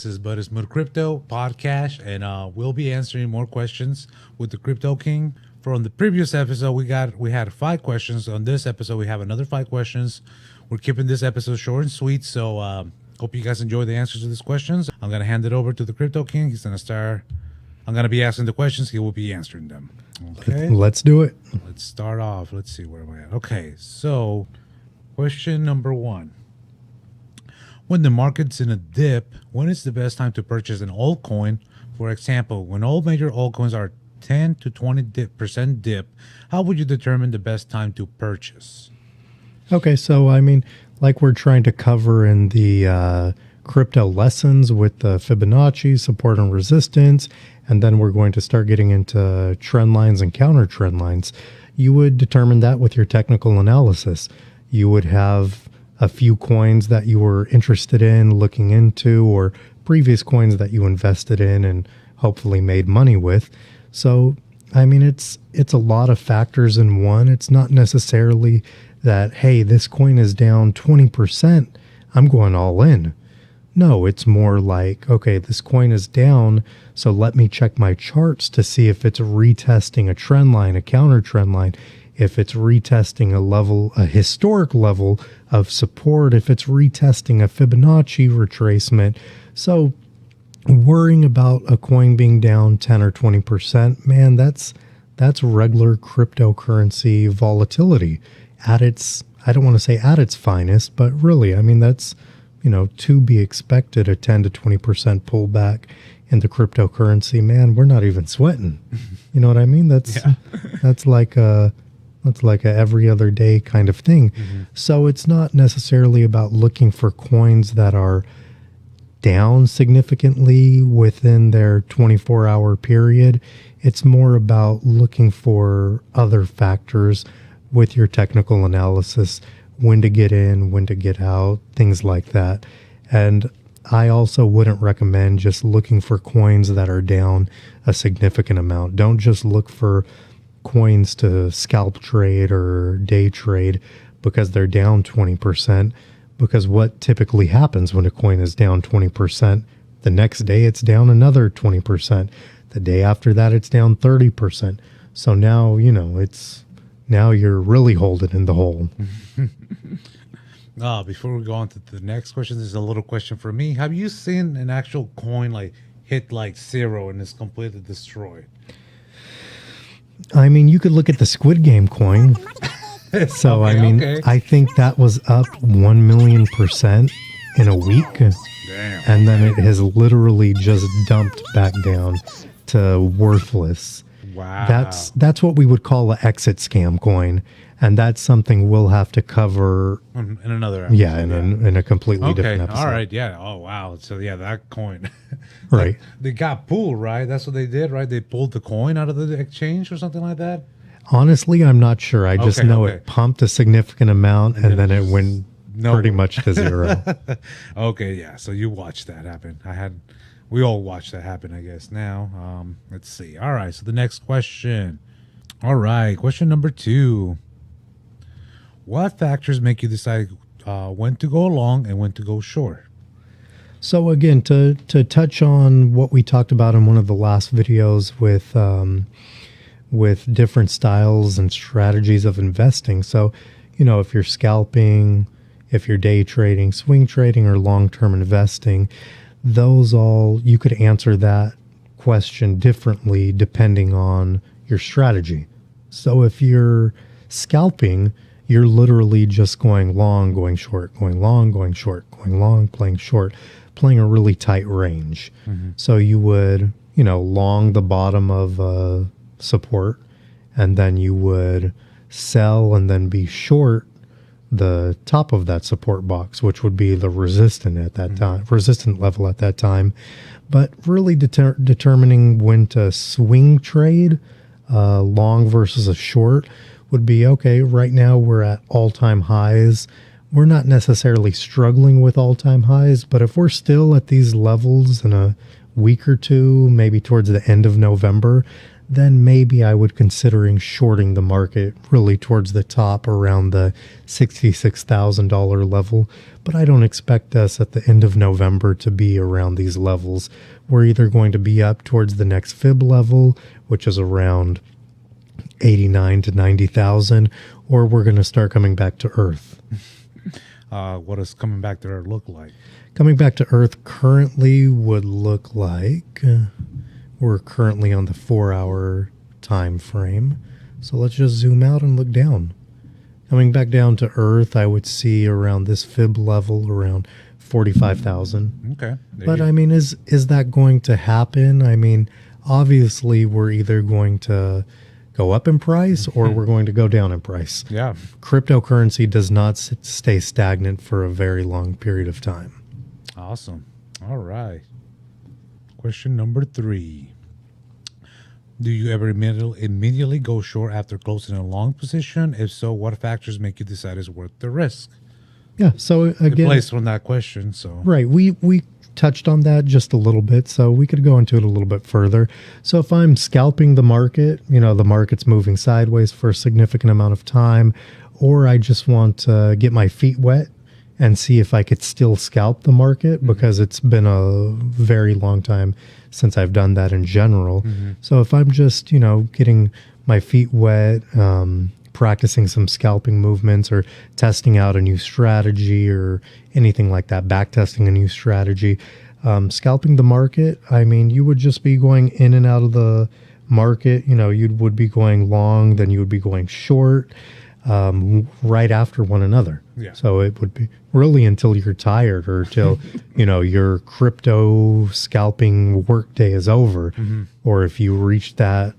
This is Butter Smooth CRYPTO Podcash, and we'll be answering more questions with the Crypto King. From the previous episode, we had 5 questions. On this episode, we have another 5 questions. We're keeping this episode short and sweet, so hope you guys enjoy the answers to these questions. I'm going to hand it over to the Crypto King. He's going to start. I'm going to be asking the questions. He will be answering them. Okay? Let's do it. Let's start off. Let's see, where am I at? Okay, so question number 1. When the market's in a dip, when is the best time to purchase an altcoin? For example, when all major altcoins are 10 to 20% dip, how would you determine the best time to purchase? Okay, so I mean, like we're trying to cover in the crypto lessons with the Fibonacci, support and resistance, and then we're going to start getting into trend lines and counter trend lines. You would determine that with your technical analysis. You would have a few coins that you were interested in looking into, or previous coins that you invested in and hopefully made money with. So, I mean, it's a lot of factors in one. It's not necessarily that, hey, this coin is down 20%, I'm going all in. No, it's more like, okay, this coin is down, so let me check my charts to see if it's retesting a trend line, a counter trend line, if it's retesting a historic level of support, if it's retesting a Fibonacci retracement. So worrying about a coin being down 10 or 20%, man, that's regular cryptocurrency volatility at its, I don't want to say at its finest, but really, I mean, that's, to be expected, a 10 to 20% pullback in the cryptocurrency. Man, we're not even sweating. You know what I mean? That's like a every other day kind of thing. Mm-hmm. So it's not necessarily about looking for coins that are down significantly within their 24-hour period. It's more about looking for other factors with your technical analysis, when to get in, when to get out, things like that. And I also wouldn't recommend just looking for coins that are down a significant amount. Don't just look for coins to scalp trade or day trade because they're down 20%, because what typically happens when a coin is down 20%, the next day it's down another 20%. The day after that it's down 30%. So now, now you're really holding in the hole. Before we go on to the next question, there's a little question for me. Have you seen an actual coin hit 0 and is completely destroyed? I mean, you could look at the Squid Game coin. So, I think that was up 1,000,000% in a week. Damn. And then it has literally just dumped back down to worthless. Wow. That's what we would call an exit scam coin. And that's something we'll have to cover in another episode. Yeah, in a completely different episode. All right, yeah. Oh, wow. So, yeah, that coin. Right. They got pulled, right? That's what they did, right? They pulled the coin out of the exchange or something like that? Honestly, I'm not sure. I just know it pumped a significant amount and then it went pretty much to 0. Okay, yeah. So you watched that happen. We all watched that happen, I guess. Now, let's see. All right, so the next question. All right, question number 2. What factors make you decide when to go long and when to go short? So again, to touch on what we talked about in one of the last videos with different styles and strategies of investing. So, if you're scalping, if you're day trading, swing trading, or long-term investing, you could answer that question differently depending on your strategy. So if you're scalping, you're literally just going long, going short, going long, going short, going long, playing short, playing a really tight range. Mm-hmm. So you would, long the bottom of support, and then you would sell and then be short the top of that support box, which would be the resistant at that time, resistant level at that time. But really determining when to swing trade, long versus a short, would be, okay, right now we're at all-time highs. We're not necessarily struggling with all-time highs, but if we're still at these levels in a week or two, maybe towards the end of November, then maybe I would considering shorting the market really towards the top around the $66,000 level. But I don't expect us at the end of November to be around these levels. We're either going to be up towards the next fib level, which is around 89 to 90,000, or we're going to start coming back to Earth. What does coming back to Earth look like? Coming back to Earth currently would look like we're currently on the 4-hour time frame. So let's just zoom out and look down. Coming back down to Earth, I would see around this fib level around 45,000. Okay. But I mean, is that going to happen? I mean, obviously we're either going to go up in price or we're going to go down in price. Yeah. Cryptocurrency does not stay stagnant for a very long period of time. Awesome. All right. Question number 3. Do you ever immediately go short after closing a long position? If so, what factors make you decide it's worth the risk? Yeah. So It again, plays from that question. So right. We touched on that just a little bit, so we could go into it a little bit further. So if I'm scalping the market, the market's moving sideways for a significant amount of time, or I just want to get my feet wet and see if I could still scalp the market, because it's been a very long time since I've done that in general. So if I'm just, getting my feet wet, practicing some scalping movements or testing out a new strategy or anything like that, back testing a new strategy, scalping the market, I mean, you would just be going in and out of the market. You would be going long, then you would be going short, right after one another. Yeah. So it would be really until you're tired or till, your crypto scalping workday is over. Or if you reach that,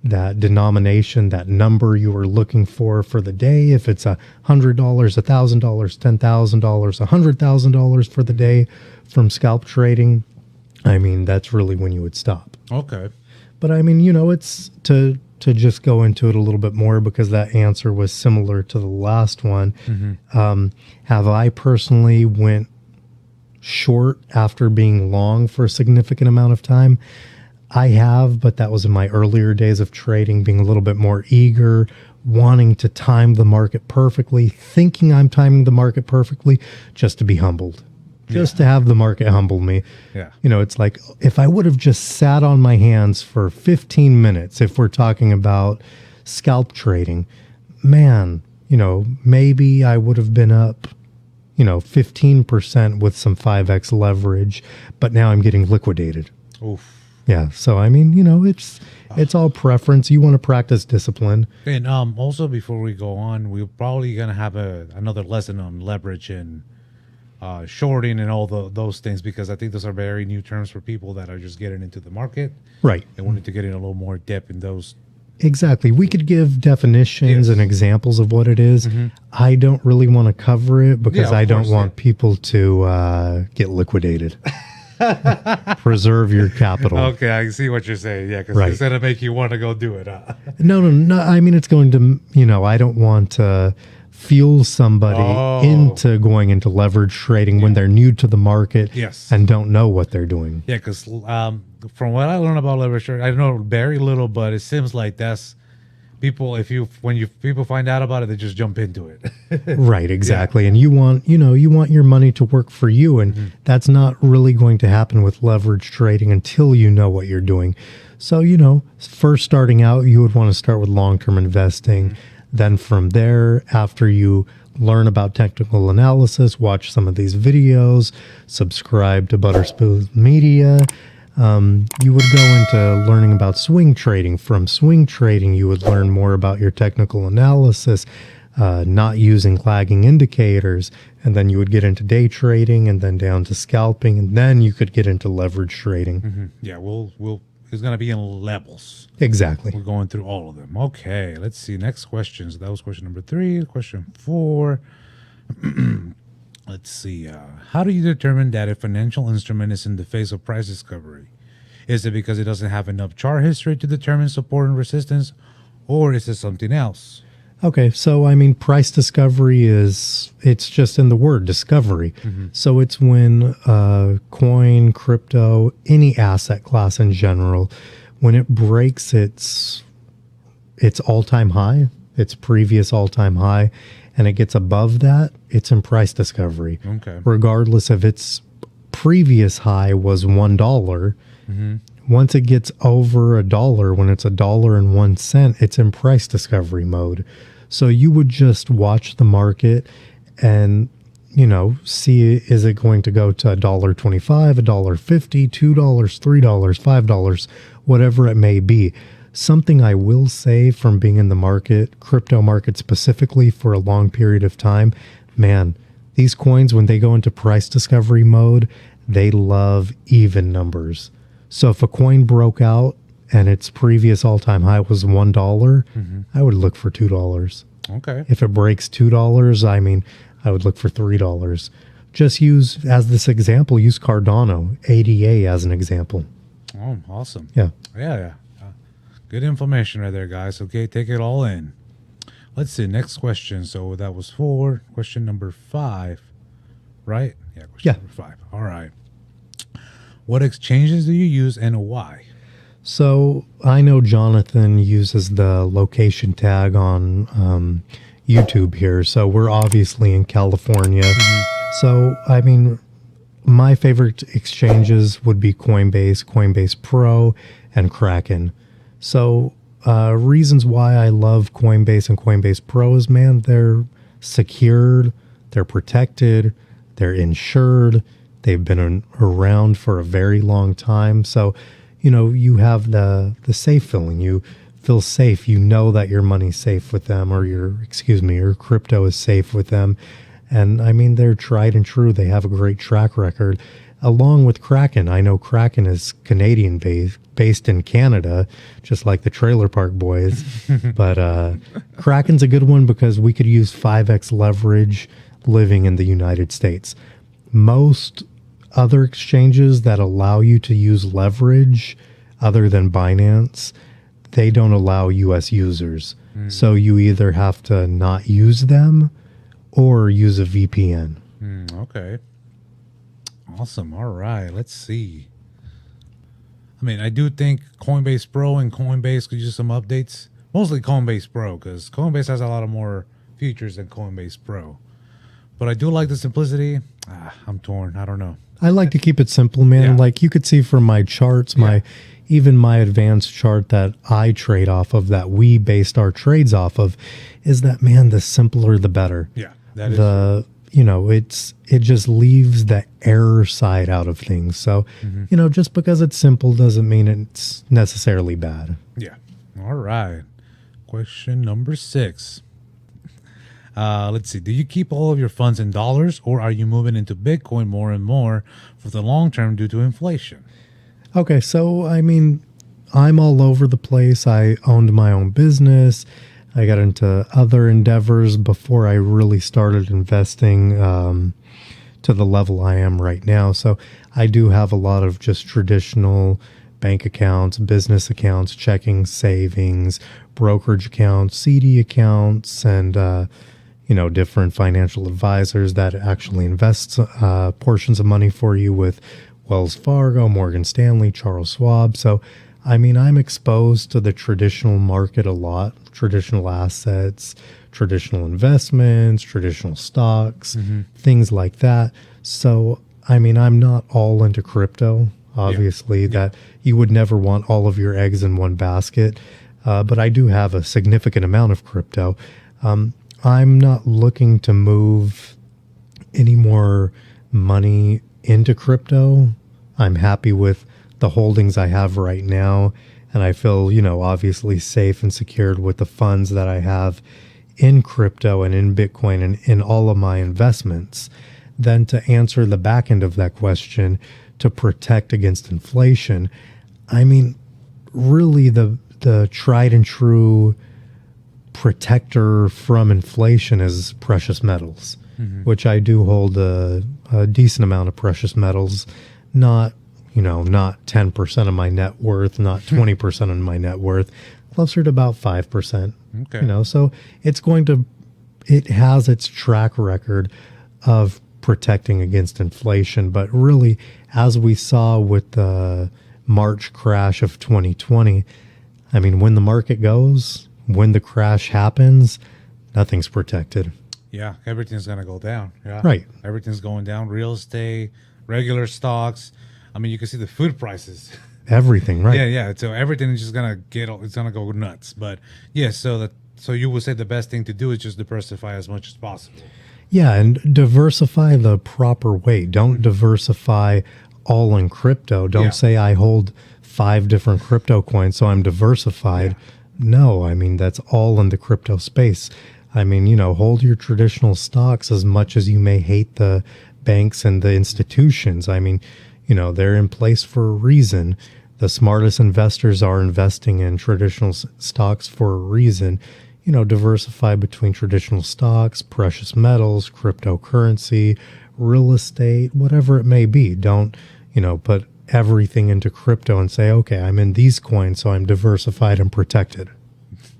that denomination, that number you were looking for the day, if it's $100, $1,000, $10,000, $100,000 for the day from scalp trading, I mean, that's really when you would stop. Okay. But I mean, it's to just go into it a little bit more, because that answer was similar to the last one. Have I personally went short after being long for a significant amount of time? I have, but that was in my earlier days of trading, being a little bit more eager, wanting to time the market perfectly, thinking I'm timing the market perfectly just to be humbled. Just to have the market humble me. Yeah. It's like if I would have just sat on my hands for 15 minutes, if we're talking about scalp trading, man, maybe I would have been up, 15% with some 5x leverage, but now I'm getting liquidated. Oof. Yeah. So, I mean, it's all preference. You want to practice discipline. And also, before we go on, we're probably going to have another lesson on leverage and shorting and all those things, because I think those are very new terms for people that are just getting into the market. Right. And we need to get in a little more depth in those. Exactly. We could give definitions and examples of what it is. I don't really want to cover it because I don't want people to get liquidated. Preserve your capital. Okay, I see what you're saying. Yeah, because it's going to make you want to go do it. No. I mean, it's going to, I don't want to fuel somebody into going into leverage trading when they're new to the market and don't know what they're doing. Yeah, because from what I learned about leverage trading, I know very little, but it seems like that's people. When people find out about it, they just jump into it. Right, exactly. And you want your money to work for you, and that's not really going to happen with leverage trading until you know what you're doing. So, first starting out, you would want to start with long-term investing. Then from there, after you learn about technical analysis, watch some of these videos, subscribe to Butter Smooth Media, you would go into learning about swing trading. From swing trading, you would learn more about your technical analysis, not using lagging indicators. And then you would get into day trading, and then down to scalping, and then you could get into leverage trading. Yeah, it's going to be in levels. Exactly. We're going through all of them. Okay, let's see. Next questions. That was question number 3. Question 4. Let's see. How do you determine that a financial instrument is in the phase of price discovery? Is it because it doesn't have enough chart history to determine support and resistance, or is it something else? Okay, so I mean, price discovery it's just in the word discovery. So it's when coin, crypto, any asset class in general, when it breaks its all-time high, its previous all-time high, and it gets above that, it's in price discovery. Okay. Regardless of its previous high was $1. Once it gets over $1, when it's $1.01, it's in price discovery mode. So you would just watch the market and, see, is it going to go to $1.25, $1.50, $2, $3, $5, whatever it may be. Something I will say from being in the market, crypto market specifically, for a long period of time, man, these coins, when they go into price discovery mode, they love even numbers. So if a coin broke out and its previous all-time high was $1, I would look for $2. Okay. If it breaks $2, I would look for $3. Just use, as this example, use Cardano, ADA as an example. Oh, awesome. Yeah. Yeah. Good information right there, guys. Okay, take it all in. Let's see, next question. So that was 4. Question number 5, right? Yeah, question number 5. All right. What exchanges do you use and why? So I know Jonathan uses the location tag on YouTube here. So we're obviously in California. So, my favorite exchanges would be Coinbase, Coinbase Pro, and Kraken. So reasons why I love Coinbase and Coinbase Pro is, man, they're secured, they're protected, they're insured, they've been around for a very long time. So, you have the safe feeling. You feel safe. You know that your money's safe with them, or your crypto is safe with them. And they're tried and true. They have a great track record. Along with Kraken, I know Kraken is Canadian based in Canada, just like the Trailer Park Boys. But Kraken's a good one because we could use 5x leverage living in the United States. Most other exchanges that allow you to use leverage, other than Binance, they don't allow US users. So you either have to not use them or use a VPN. Okay. Awesome. All right. Let's see. I do think Coinbase Pro and Coinbase could use some updates. Mostly Coinbase Pro, because Coinbase has a lot of more features than Coinbase Pro. But I do like the simplicity. I'm torn. I don't know. I like to keep it simple, man. Yeah. Like you could see from my charts, even my advanced chart that I trade off of, that we based our trades off of, is that, man, the simpler the better. Yeah. That is it just leaves the error side out of things. So, just because it's simple doesn't mean it's necessarily bad. Yeah. All right. Question number 6. Let's see. Do you keep all of your funds in dollars, or are you moving into Bitcoin more and more for the long term due to inflation? Okay. So, I'm all over the place. I owned my own business. I got into other endeavors before I really started investing to the level I am right now. So I do have a lot of just traditional bank accounts, business accounts, checking, savings, brokerage accounts, CD accounts, and different financial advisors that actually invest portions of money for you with Wells Fargo, Morgan Stanley, Charles Schwab. So I'm exposed to the traditional market a lot, traditional assets, traditional investments, traditional stocks, things like that. So, I'm not all into crypto, obviously, that you would never want all of your eggs in one basket. But I do have a significant amount of crypto. I'm not looking to move any more money into crypto. I'm happy with the holdings I have right now, and I feel, obviously safe and secured with the funds that I have in crypto and in Bitcoin and in all of my investments. Then to answer the back end of that question, to protect against inflation, really the tried and true protector from inflation is precious metals, which I do hold a decent amount of precious metals, not 10% of my net worth, not 20% of my net worth, closer to about 5%. Okay. So it has its track record of protecting against inflation. But really, as we saw with the March crash of 2020. I mean, when the market goes, when the crash happens, nothing's protected. Yeah, everything's gonna go down. Yeah, Right. Everything's going down. Real estate, regular stocks. I mean, you can see the food prices. Everything, right? Yeah. So everything is just gonna it's gonna go nuts. But yeah, so you would say the best thing to do is just diversify as much as possible. Yeah, and diversify the proper way. Don't diversify all in crypto. Don't Yeah. say I hold 5 different crypto coins, so I'm diversified. No, I mean, that's all in the crypto space. I mean, hold your traditional stocks as much as you may hate the banks and the institutions. I mean, they're in place for a reason. The smartest investors are investing in traditional stocks for a reason. Diversify between traditional stocks, precious metals, cryptocurrency, real estate, whatever it may be. Don't, put everything into crypto and say, okay, I'm in these coins, so I'm diversified and protected.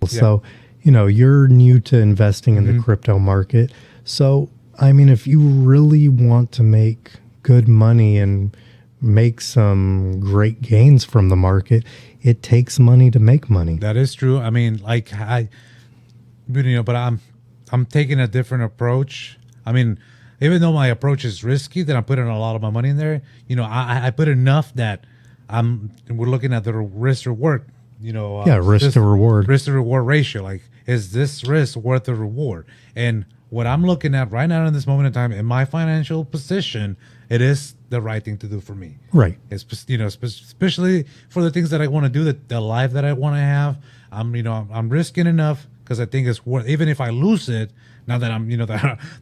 Yeah. So, you're new to investing in the crypto market. So, I mean, if you really want to make good money and make some great gains from the market, it takes money to make money. That is true. I mean, but I'm taking a different approach. I mean, even though my approach is risky, that I'm putting a lot of my money in there. I put enough that we're looking at the risk reward. Risk to reward ratio. Like, is this risk worth the reward? And what I'm looking at right now in this moment in time, in my financial position, it is the right thing to do for me. Right. It's, especially for the things that I want to do, the life that I want to have. I'm risking enough because I think it's worth, even if I lose it, now that I'm,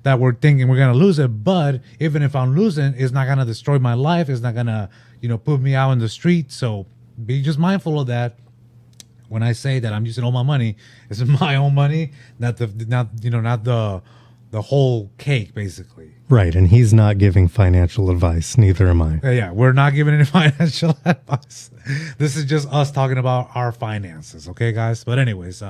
that we're thinking we're going to lose it, but even if I'm losing, it's not going to destroy my life. It's not going to, put me out in the street. So be just mindful of that. When I say that I'm using all my money, it's my own money, not the whole cake, basically. Right, and he's not giving financial advice. Neither am I. Yeah, we're not giving any financial advice. This is just us talking about our finances, okay, guys? But anyways,